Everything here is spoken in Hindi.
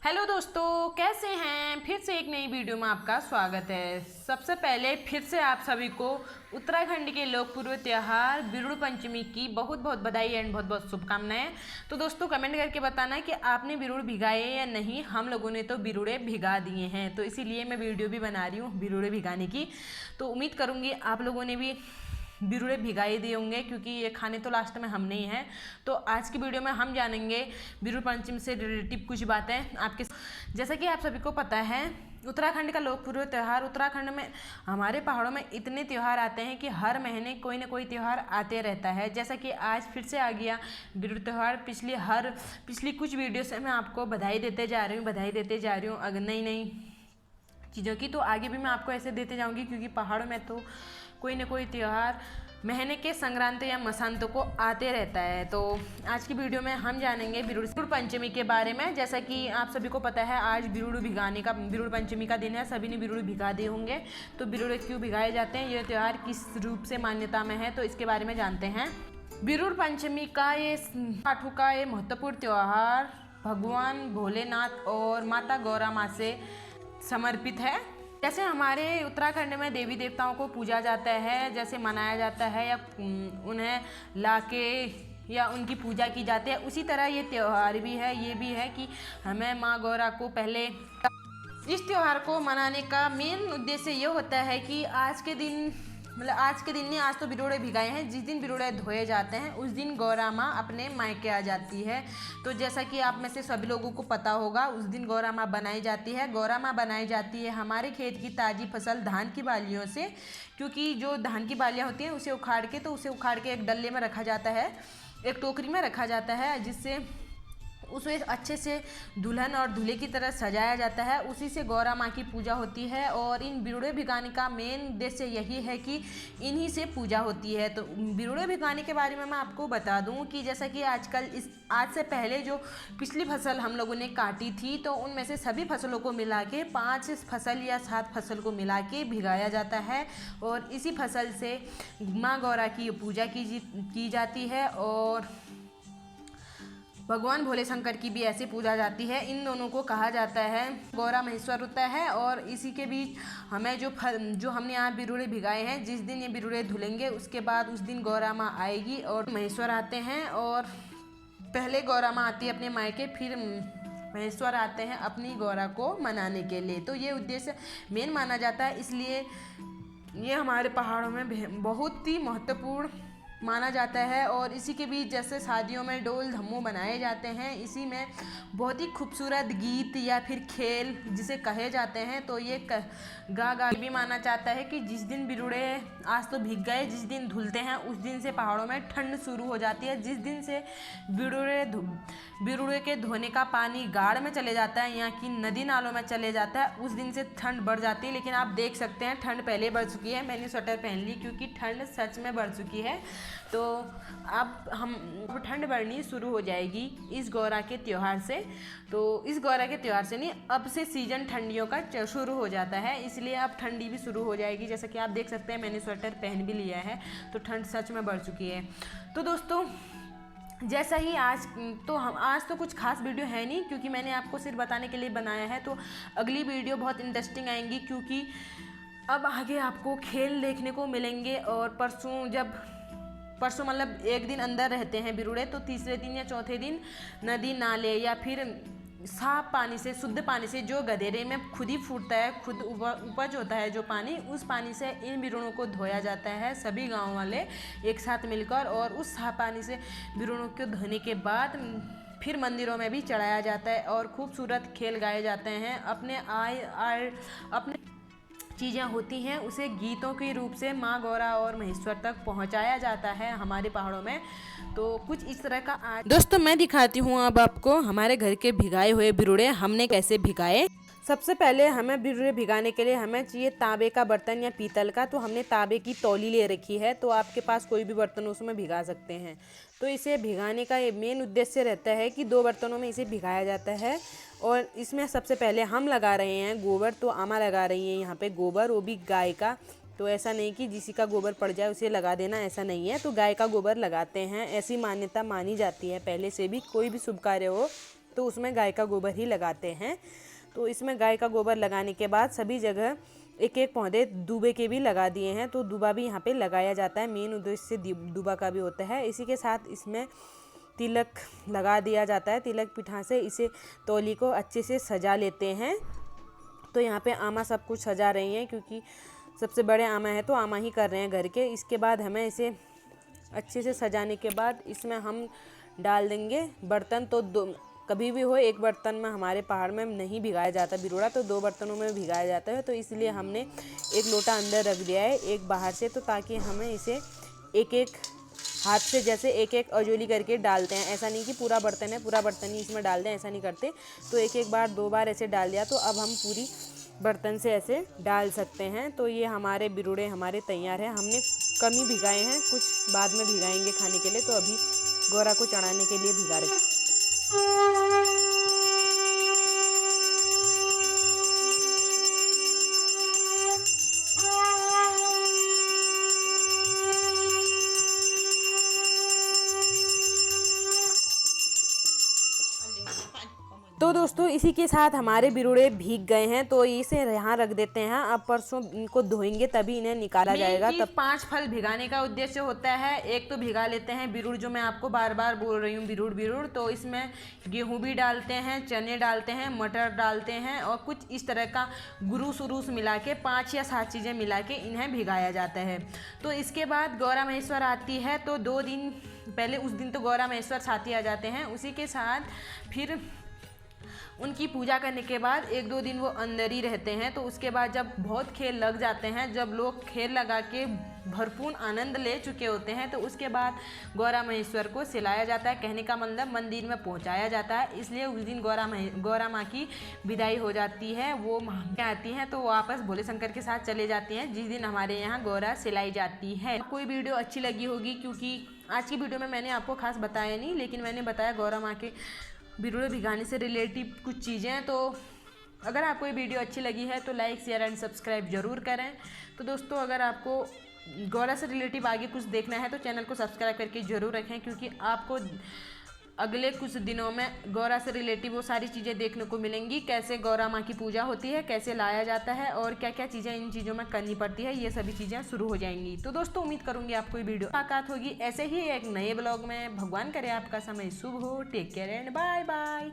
हेलो दोस्तों, कैसे हैं। फिर से एक नई वीडियो में आपका स्वागत है। सबसे पहले फिर से आप सभी को उत्तराखंड के लोकप्रिय त्यौहार बिरुड़ पंचमी की बहुत बहुत बधाई एंड बहुत बहुत शुभकामनाएं। तो दोस्तों कमेंट करके बताना कि आपने बिरुड़ भिगाए या नहीं। हम लोगों ने तो बिरुड़े भिगा दिए हैं, तो इसीलिए मैं वीडियो भी बना रही हूँ बिरुड़े भिगाने की। तो उम्मीद करूँगी आप लोगों ने भी बिरुड़े भिगाई दिए होंगे, क्योंकि ये खाने तो लास्ट में हम नहीं हैं। तो आज की वीडियो में हम जानेंगे बिरुड़ पंचमी से रिलेटिव कुछ बातें आपके। जैसा कि आप सभी को पता है, उत्तराखंड का लोकप्रिय त्यौहार, उत्तराखंड में हमारे पहाड़ों में इतने त्यौहार आते हैं कि हर महीने कोई ना कोई त्यौहार आते रहता है। जैसा कि आज फिर से आ गया बिरुड़ त्यौहार। पिछली कुछ वीडियो से मैं आपको बधाई देते जा रही हूँ अगर नई नई चीज़ों की। तो आगे भी मैं आपको ऐसे देते जाऊंगी, क्योंकि पहाड़ों में तो कोई ना कोई त्यौहार महीने के संक्रांति या मसांतों को आते रहता है। तो आज की वीडियो में हम जानेंगे बिरुड़ पंचमी के बारे में। जैसा कि आप सभी को पता है, आज बिरुड़ पंचमी का दिन है। सभी ने बिरुड़ भिगा दिए होंगे। तो बिरुड़ क्यों भिगाए जाते हैं, ये त्यौहार किस रूप से मान्यता में है, तो इसके बारे में जानते हैं। बिरुड़ पंचमी का ये पाठों का ये महत्वपूर्ण त्यौहार भगवान भोलेनाथ और माता गौरा माँ से समर्पित है। जैसे हमारे उत्तराखंड में देवी देवताओं को पूजा जाता है, जैसे मनाया जाता है या उन्हें लाके या उनकी पूजा की जाती है, उसी तरह ये त्यौहार भी है। ये भी है कि हमें माँ गौरा को पहले इस त्यौहार को मनाने का मेन उद्देश्य ये होता है कि आज के दिन नहीं, आज तो बिरुड़े भिगाए हैं। जिस दिन बिरुड़े धोए जाते हैं उस दिन गौरा माँ अपने मायके आ जाती है। तो जैसा कि आप में से सभी लोगों को पता होगा, उस दिन गौरा माँ बनाई जाती है। गौरा माँ बनाई जाती है हमारे खेत की ताज़ी फसल धान की बालियों से, क्योंकि जो धान की बालियाँ होती हैं उसे उखाड़ के एक डल्ले में रखा जाता है, एक टोकरी में रखा जाता है, जिससे उसे अच्छे से दुल्हन और दूल्हे की तरह सजाया जाता है। उसी से गौरा माँ की पूजा होती है। और इन बिरुड़े भिगाने का मेन उद्देश्य यही है कि इन्हीं से पूजा होती है। तो बिरुड़े भिगाने के बारे में मैं आपको बता दूं कि जैसा कि आज से पहले जो पिछली फसल हम लोगों ने काटी थी, तो उनमें से सभी फसलों को मिला के 5 फसल या 7 फसल को मिला के भिगाया जाता है। और इसी फसल से माँ गौरा की पूजा की जाती है। और भगवान भोले शंकर की भी ऐसे पूजा जाती है। इन दोनों को कहा जाता है गौरा महेश्वर होता है। और इसी के बीच हमें जो हमने यहाँ बिरुड़े भिगाए हैं, जिस दिन ये बिरुड़े धुलेंगे उसके बाद उस दिन गौरा माँ आएगी और महेश्वर आते हैं। और पहले गौरा माँ आती है अपने मायके, फिर महेश्वर आते हैं अपनी गौरा को मनाने के लिए। तो ये उद्देश्य मेन माना जाता है, इसलिए ये हमारे पहाड़ों में बहुत ही महत्वपूर्ण माना जाता है। और इसी के बीच जैसे शादियों में डोल धम्मू बनाए जाते हैं, इसी में बहुत ही खूबसूरत गीत या फिर खेल जिसे कहे जाते हैं, तो ये गा भी माना जाता है कि जिस दिन बिरुड़े आज तो भीग गए, जिस दिन धुलते हैं उस दिन से पहाड़ों में ठंड शुरू हो जाती है। जिस दिन से बिरुड़े के धोने का पानी गाढ़ में चले जाता है, यहाँ की नदी नालों में चले जाता है, उस दिन से ठंड बढ़ जाती है। लेकिन आप देख सकते हैं ठंड पहले बढ़ चुकी है। मैंने स्वेटर पहन ली क्योंकि ठंड सच में बढ़ चुकी है। तो अब ठंड बढ़नी शुरू हो जाएगी इस गौरा के त्यौहार से। तो इस गौरा के त्यौहार से नहीं, अब से सीजन ठंडियों का शुरू हो जाता है, इसलिए अब ठंडी भी शुरू हो जाएगी। जैसा कि आप देख सकते हैं मैंने स्वेटर पहन भी लिया है, तो ठंड सच में बढ़ चुकी है। तो दोस्तों जैसा ही आज तो कुछ खास वीडियो है नहीं, क्योंकि मैंने आपको सिर्फ बताने के लिए बनाया है। तो अगली वीडियो बहुत इंटरेस्टिंग आएंगी, क्योंकि अब आगे आपको खेल देखने को मिलेंगे। और परसों मतलब एक दिन अंदर रहते हैं बिरुड़े, तो तीसरे दिन या चौथे दिन नदी नाले या फिर साफ पानी से, शुद्ध पानी से, जो गधेरे में खुद ही फूटता है, खुद उपज होता है जो पानी, उस पानी से इन बिरुड़ों को धोया जाता है सभी गांव वाले एक साथ मिलकर। और उस साफ पानी से बिरुड़ों को धोने के बाद फिर मंदिरों में भी चढ़ाया जाता है और खूबसूरत खेल गाए जाते हैं। अपने चीज़ें होती हैं उसे गीतों के रूप से माँ गौरा और महेश्वर तक पहुँचाया जाता है हमारे पहाड़ों में। तो कुछ इस तरह का आज दोस्तों मैं दिखाती हूँ अब आपको हमारे घर के भिगाए हुए बिरुड़े हमने कैसे भिगाए। सबसे पहले हमें बिरुड़े भिगाने के लिए हमें चाहिए तांबे का बर्तन या पीतल का। तो हमने तांबे की तौली ले रखी है, तो आपके पास कोई भी बर्तन उसमें भिगा सकते हैं। तो इसे भिगाने का ये मेन उद्देश्य रहता है कि 2 बर्तनों में इसे भिगाया जाता है। और इसमें सबसे पहले हम लगा रहे हैं गोबर। तो आमा लगा रही है यहाँ पे गोबर, वो भी गाय का। तो ऐसा नहीं कि किसी का गोबर पड़ जाए उसे लगा देना, ऐसा नहीं है। तो गाय का गोबर लगाते हैं, ऐसी मान्यता मानी जाती है पहले से भी। कोई भी शुभ कार्य हो तो उसमें गाय का गोबर ही लगाते हैं। तो इसमें गाय का गोबर लगाने के बाद सभी जगह एक एक पौधे दूबे के भी लगा दिए हैं। तो दूबा भी यहाँ पे लगाया जाता है, मेन उद्देश्य दूबा का भी होता है। इसी के साथ इसमें तिलक लगा दिया जाता है। तिलक पिठा से इसे तौली को अच्छे से सजा लेते हैं। तो यहाँ पे आमा सब कुछ सजा रही हैं, क्योंकि सबसे बड़े आमा है तो आमा ही कर रहे हैं घर के। इसके बाद हमें इसे अच्छे से सजाने के बाद इसमें हम डाल देंगे बर्तन। तो कभी भी हो एक बर्तन में, हमारे पहाड़ में नहीं भिगाया जाता बिरुड़ा, तो 2 बर्तनों में भिगाया जाता है। तो इसलिए हमने एक लोटा अंदर रख दिया है, एक बाहर से, तो ताकि हमें इसे एक एक हाथ से जैसे एक एक अजोली करके डालते हैं। ऐसा नहीं कि पूरा बर्तन है पूरा बर्तन ही इसमें डाल दें, ऐसा नहीं करते। तो एक एक बार 2 बार ऐसे डाल दिया, तो अब हम पूरी बर्तन से ऐसे डाल सकते हैं। तो ये हमारे बिरुड़े हमारे तैयार हैं। हमने कम ही भिगाए हैं, कुछ बाद में भिगाएंगे खाने के लिए। तो अभी गौरा को चढ़ाने के लिए भिगा रहे। तो दोस्तों इसी के साथ हमारे बिरुड़े भीग गए हैं, तो इसे यहाँ रख देते हैं। अब परसों इनको धोएंगे तभी इन्हें निकाला जाएगा। तब 5 फल भिगाने का उद्देश्य होता है। एक तो भिगा लेते हैं बिरुड़, जो मैं आपको बार बार बोल रही हूँ, बिरुड़ बिरुड़। तो इसमें गेहूँ भी डालते हैं, चने डालते हैं, मटर डालते हैं और कुछ इस तरह का गुरूस उरूस मिला के 5 या 7 चीज़ें मिला के इन्हें भिगाया जाता है। तो इसके बाद गौरा महेश्वर आती है, तो 2 दिन पहले, उस दिन तो गौरा महेश्वर साथी आ जाते हैं। उसी के साथ फिर उनकी पूजा करने के बाद 1-2 दिन वो अंदर ही रहते हैं। तो उसके बाद जब बहुत खेल लग जाते हैं, जब लोग खेल लगा के भरपूर आनंद ले चुके होते हैं, तो उसके बाद गौरा महेश्वर को सिलाया जाता है। कहने का मतलब मंदिर में पहुंचाया जाता है। इसलिए उस दिन गौरा माँ की विदाई हो जाती है। वो माँ आती हैं तो वापस भोले शंकर के साथ चले जाती हैं, जिस दिन हमारे यहाँ गौरा सिलाई जाती है। कोई वीडियो अच्छी लगी होगी, क्योंकि आज की वीडियो में मैंने आपको खास बताया नहीं, लेकिन मैंने बताया गौरा माँ के बिरुड़े भिगाने से रिलेटिव कुछ चीज़ें। तो अगर आपको ये वीडियो अच्छी लगी है तो लाइक शेयर एंड सब्सक्राइब ज़रूर करें। तो दोस्तों अगर आपको गौरा से रिलेटिव आगे कुछ देखना है तो चैनल को सब्सक्राइब करके ज़रूर रखें, क्योंकि आपको अगले कुछ दिनों में गौरा से रिलेटिव वो सारी चीज़ें देखने को मिलेंगी। कैसे गौरा माँ की पूजा होती है, कैसे लाया जाता है और क्या क्या चीज़ें इन चीज़ों में करनी पड़ती है, ये सभी चीज़ें शुरू हो जाएंगी। तो दोस्तों उम्मीद करूँगी आपको ये वीडियो मुलाकात होगी ऐसे ही एक नए ब्लॉग में। भगवान करे आपका समय शुभ हो। Take care and bye bye.